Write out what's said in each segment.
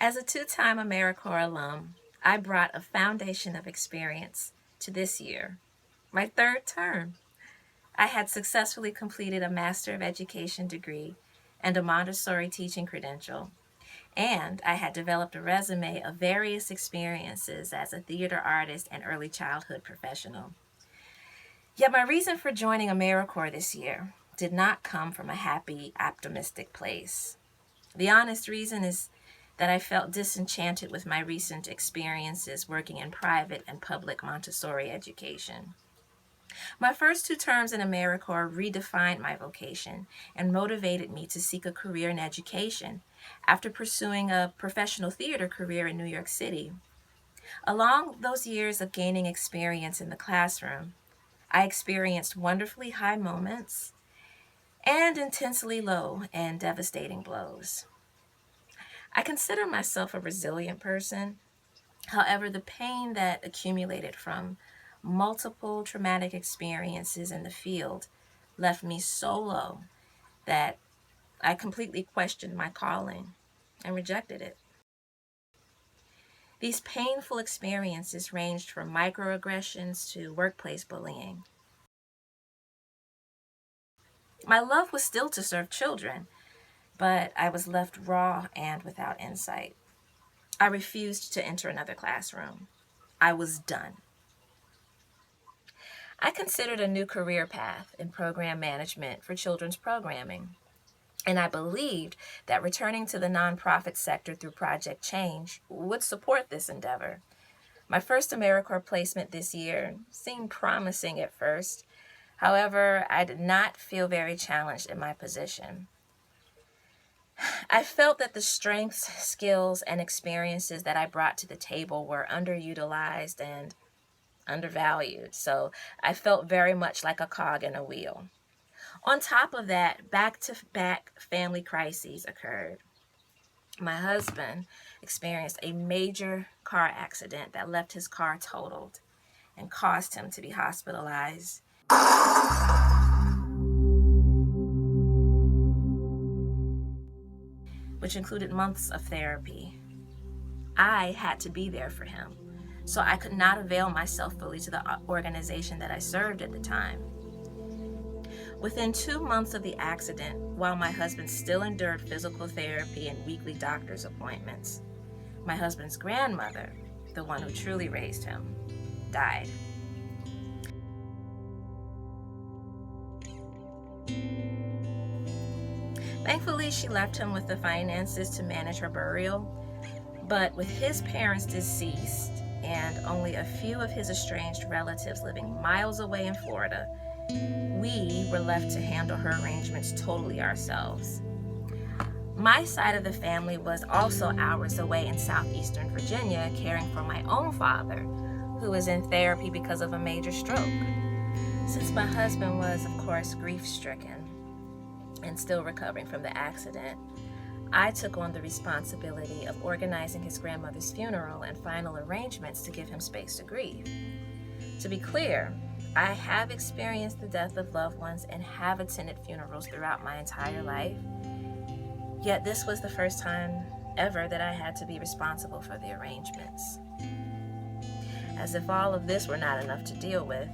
As a two-time AmeriCorps alum, I brought a foundation of experience to this year, my third term. I had successfully completed a Master of Education degree and a Montessori teaching credential, and I had developed a resume of various experiences as a theater artist and early childhood professional. Yet my reason for joining AmeriCorps this year did not come from a happy, optimistic place. The honest reason is that I felt disenchanted with my recent experiences working in private and public Montessori education. My first two terms in AmeriCorps redefined my vocation and motivated me to seek a career in education after pursuing a professional theater career in New York City. Along those years of gaining experience in the classroom, I experienced wonderfully high moments and intensely low and devastating blows. I consider myself a resilient person. However, the pain that accumulated from multiple traumatic experiences in the field left me so low that I completely questioned my calling and rejected it. These painful experiences ranged from microaggressions to workplace bullying. My love was still to serve children, but I was left raw and without insight. I refused to enter another classroom. I was done. I considered a new career path in program management for children's programming, and I believed that returning to the nonprofit sector through Project CHANGE would support this endeavor. My first AmeriCorps placement this year seemed promising at first. However, I did not feel very challenged in my position. I felt that the strengths, skills, and experiences that I brought to the table were underutilized and undervalued, so I felt very much like a cog in a wheel. On top of that, back-to-back family crises occurred. My husband experienced a major car accident that left his car totaled and caused him to be hospitalized. Which included months of therapy. I had to be there for him, so I could not avail myself fully to the organization that I served at the time. Within 2 months of the accident, while my husband still endured physical therapy and weekly doctor's appointments, my husband's grandmother, the one who truly raised him, died. Thankfully, she left him with the finances to manage her burial, but with his parents deceased and only a few of his estranged relatives living miles away in Florida, we were left to handle her arrangements totally ourselves. My side of the family was also hours away in southeastern Virginia, caring for my own father, who was in therapy because of a major stroke. Since my husband was, of course, grief-stricken and still recovering from the accident, I took on the responsibility of organizing his grandmother's funeral and final arrangements to give him space to grieve. To be clear, I have experienced the death of loved ones and have attended funerals throughout my entire life, yet this was the first time ever that I had to be responsible for the arrangements. As if all of this were not enough to deal with,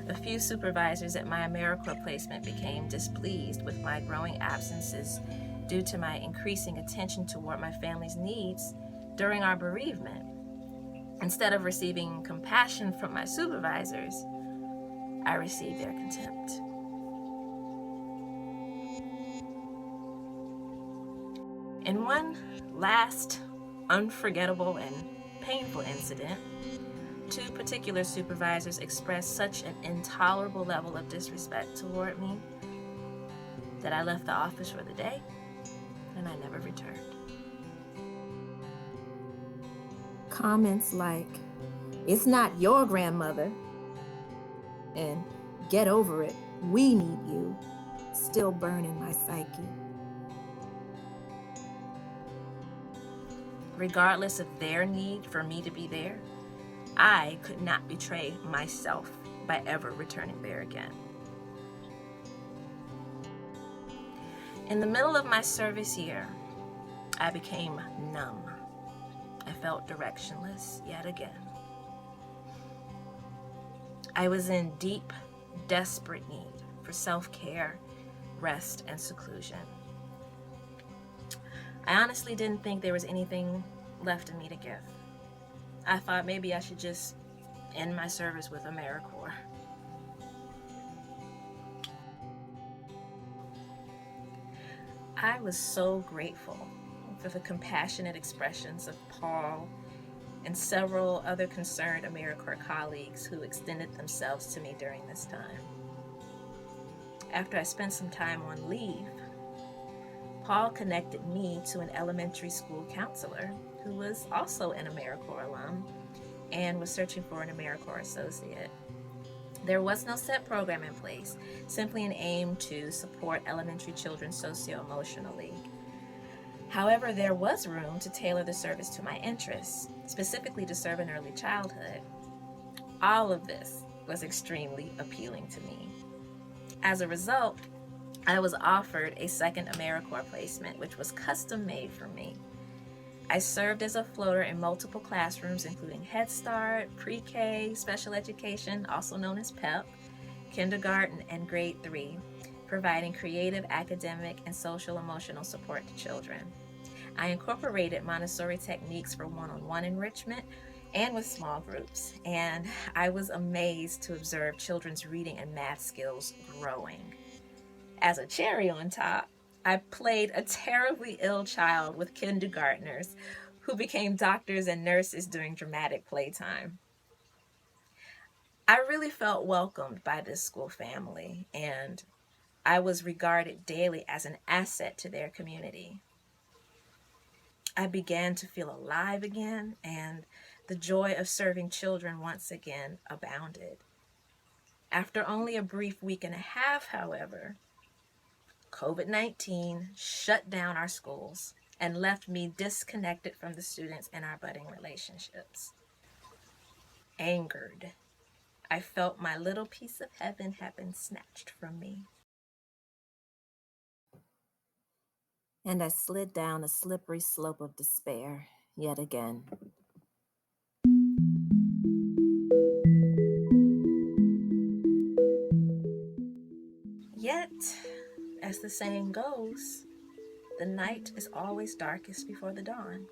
a few supervisors at my AmeriCorps placement became displeased with my growing absences due to my increasing attention toward my family's needs during our bereavement. Instead of receiving compassion from my supervisors, I received their contempt. In one last unforgettable and painful incident, 2 particular supervisors expressed such an intolerable level of disrespect toward me that I left the office for the day and I never returned. Comments like, "It's not your grandmother," and "Get over it, we need you," still burn in my psyche. Regardless of their need for me to be there, I could not betray myself by ever returning there again. In the middle of my service year, I became numb. felt directionless yet again. I was in deep, desperate need for self-care, rest, and seclusion. I honestly didn't think there was anything left in me to give. I thought maybe I should just end my service with AmeriCorps. I was so grateful for the compassionate expressions of Paul and several other concerned AmeriCorps colleagues who extended themselves to me during this time. After I spent some time on leave, Paul connected me to an elementary school counselor who was also an AmeriCorps alum and was searching for an AmeriCorps associate. There was no set program in place, simply an aim to support elementary children socio-emotionally. However, there was room to tailor the service to my interests, specifically to serve in early childhood. All of this was extremely appealing to me. As a result, I was offered a second AmeriCorps placement, which was custom made for me. I served as a floater in multiple classrooms, including Head Start, Pre-K, Special Education, also known as PEP, kindergarten, and grade 3, providing creative, academic, and social-emotional support to children. I incorporated Montessori techniques for one-on-one enrichment and with small groups, and I was amazed to observe children's reading and math skills growing. As a cherry on top, I played a terribly ill child with kindergartners who became doctors and nurses during dramatic playtime. I really felt welcomed by this school family, and I was regarded daily as an asset to their community. I began to feel alive again, and the joy of serving children once again abounded. After only a brief week and a half, however, COVID-19 shut down our schools and left me disconnected from the students and our budding relationships. Angered, I felt my little piece of heaven had been snatched from me. And I slid down a slippery slope of despair yet again. Yet, as the saying goes, the night is always darkest before the dawn.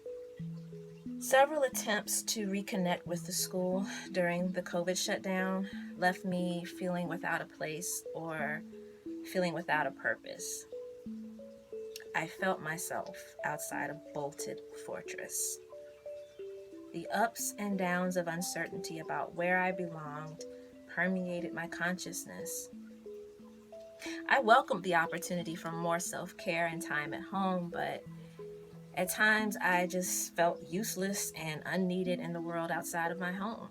Several attempts to reconnect with the school during the COVID shutdown left me feeling without a place or feeling without a purpose. I felt myself outside a bolted fortress. The ups and downs of uncertainty about where I belonged permeated my consciousness. I welcomed the opportunity for more self-care and time at home, but at times I just felt useless and unneeded in the world outside of my home.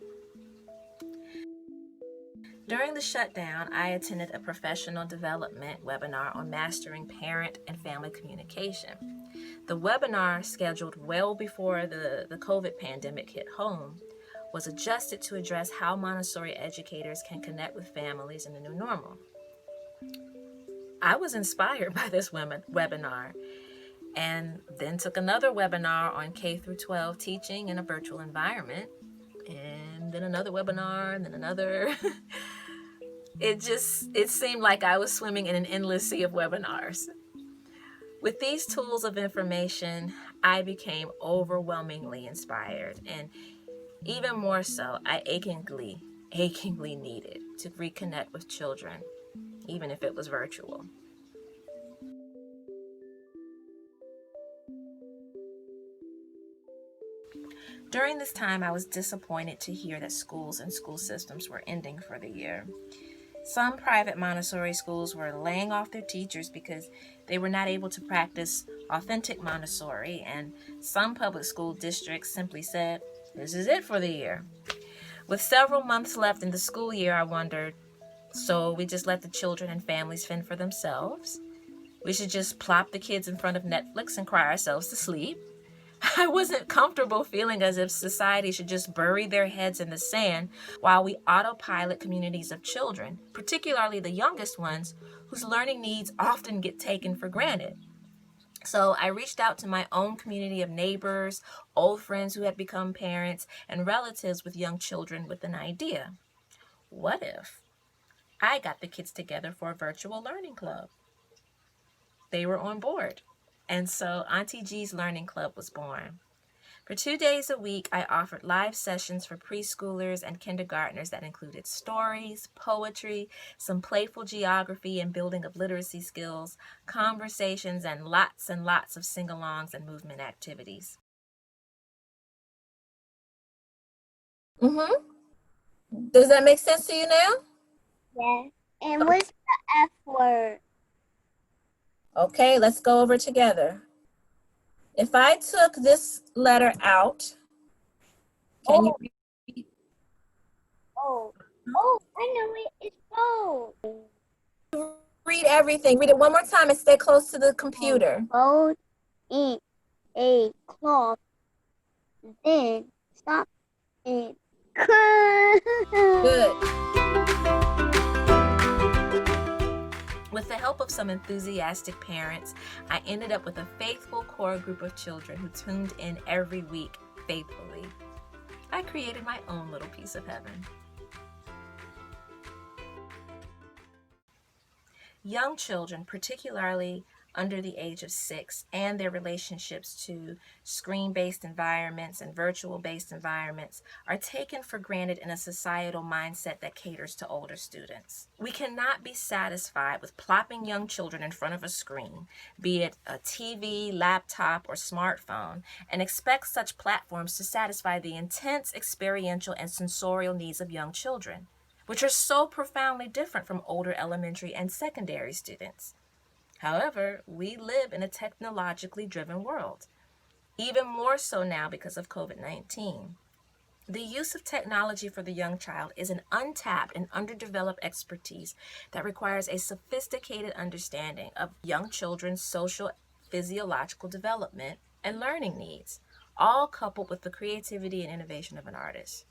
During the shutdown, I attended a professional development webinar on mastering parent and family communication. The webinar, scheduled well before the COVID pandemic hit home, was adjusted to address how Montessori educators can connect with families in the new normal. I was inspired by this webinar and then took another webinar on K through 12 teaching in a virtual environment, and then another webinar, and then another. It seemed like I was swimming in an endless sea of webinars. With these tools of information, I became overwhelmingly inspired, and even more so, I achingly needed to reconnect with children, even if it was virtual. During this time, I was disappointed to hear that schools and school systems were ending for the year. Some private Montessori schools were laying off their teachers because they were not able to practice authentic Montessori, and some public school districts simply said, "This is it for the year." With several months left in the school year, I wondered, so we just let the children and families fend for themselves? We should just plop the kids in front of Netflix and cry ourselves to sleep? I wasn't comfortable feeling as if society should just bury their heads in the sand while we autopilot communities of children, particularly the youngest ones, whose learning needs often get taken for granted. So I reached out to my own community of neighbors, old friends who had become parents, and relatives with young children with an idea. What if I got the kids together for a virtual learning club? They were on board. And so Auntie G's Learning Club was born. For 2 days a week, I offered live sessions for preschoolers and kindergartners that included stories, poetry, some playful geography and building of literacy skills, conversations, and lots of sing-alongs and movement activities. Does that make sense to you now? Yeah. And what's the F word? Okay, let's go over together. If I took this letter out, can you read? I know it. It's bold. Read everything? Read it one more time and stay close to the computer. Bold, eat a cloth, then stop it. Good. With the help of some enthusiastic parents, I ended up with a faithful core group of children who tuned in every week faithfully. I created my own little piece of heaven. Young children, particularly under the age of 6, and their relationships to screen-based environments and virtual-based environments are taken for granted in a societal mindset that caters to older students. We cannot be satisfied with plopping young children in front of a screen, be it a TV, laptop, or smartphone, and expect such platforms to satisfy the intense experiential and sensorial needs of young children, which are so profoundly different from older elementary and secondary students. However, we live in a technologically driven world, even more so now because of COVID-19. The use of technology for the young child is an untapped and underdeveloped expertise that requires a sophisticated understanding of young children's social, physiological development and learning needs, all coupled with the creativity and innovation of an artist.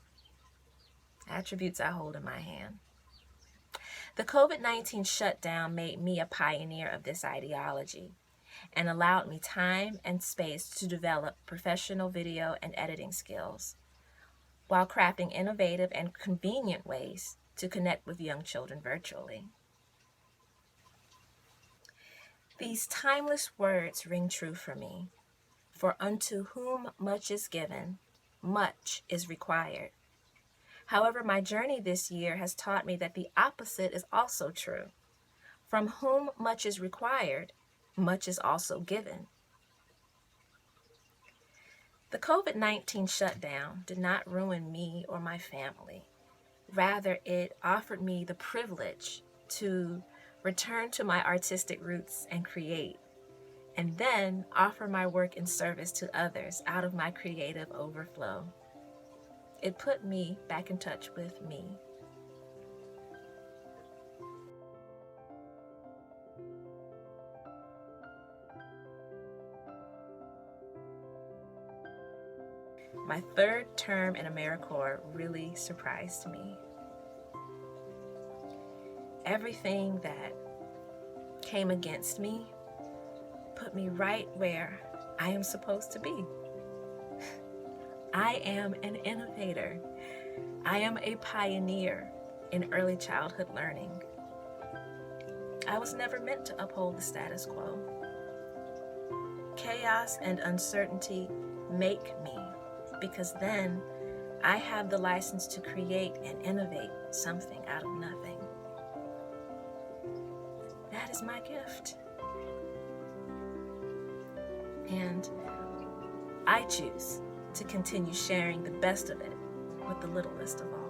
Attributes I hold in my hand. The COVID-19 shutdown made me a pioneer of this ideology and allowed me time and space to develop professional video and editing skills while crafting innovative and convenient ways to connect with young children virtually. These timeless words ring true for me. For unto whom much is given, much is required. However, my journey this year has taught me that the opposite is also true. From whom much is required, much is also given. The COVID-19 shutdown did not ruin me or my family. Rather, it offered me the privilege to return to my artistic roots and create, and then offer my work in service to others out of my creative overflow. It put me back in touch with me. My third term in AmeriCorps really surprised me. Everything that came against me put me right where I am supposed to be. I am an innovator. I am a pioneer in early childhood learning. I was never meant to uphold the status quo. Chaos and uncertainty make me, because then I have the license to create and innovate something out of nothing. That is my gift. And I choose to continue sharing the best of it with the littlest of all.